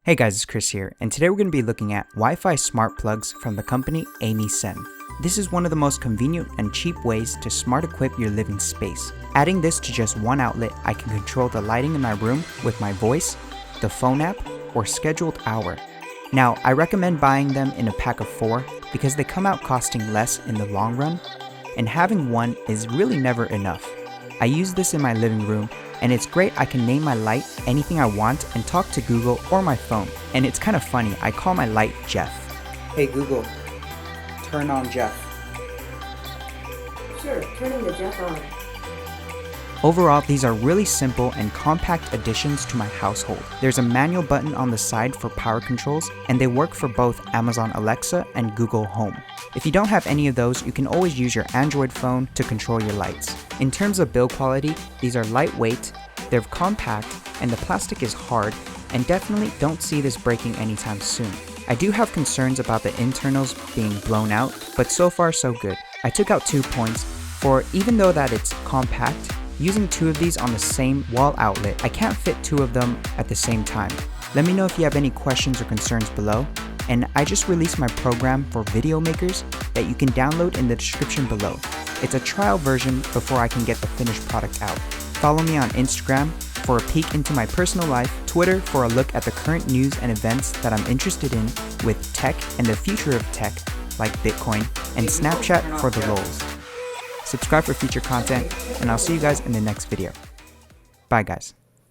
Hey guys, it's Chris here, and today we're going to be looking at Wi-Fi smart plugs from the company Amysen. This is one of the most convenient and cheap ways to smart equip your living space. Adding this to just one outlet, I can control the lighting in my room with my voice, the phone app, or scheduled hour. Now, I recommend buying them in a pack of 4 because they come out costing less in the long run, and having one is really never enough. I use this in my living room, and it's great. I can name my light anything I want and talk to Google or my phone. And it's kind of funny, I call my light Jeff. Hey Google, turn on Jeff. Sure, turning the Jeff on. Overall, these are really simple and compact additions to my household. There's a manual button on the side for power controls, and they work for both Amazon Alexa and Google Home. If you don't have any of those, you can always use your Android phone to control your lights. In terms of build quality, these are lightweight, they're compact, and the plastic is hard, and definitely don't see this breaking anytime soon. I do have concerns about the internals being blown out, but so far so good. I took out 2 points for even though that it's compact, using 2 of these on the same wall outlet, I can't fit 2 of them at the same time. Let me know if you have any questions or concerns below. And I just released my program for video makers that you can download in the description below. It's a trial version before I can get the finished product out. Follow me on Instagram for a peek into my personal life, Twitter for a look at the current news and events that I'm interested in with tech and the future of tech like Bitcoin, and Snapchat for the lols. Subscribe for future content, and I'll see you guys in the next video. Bye guys.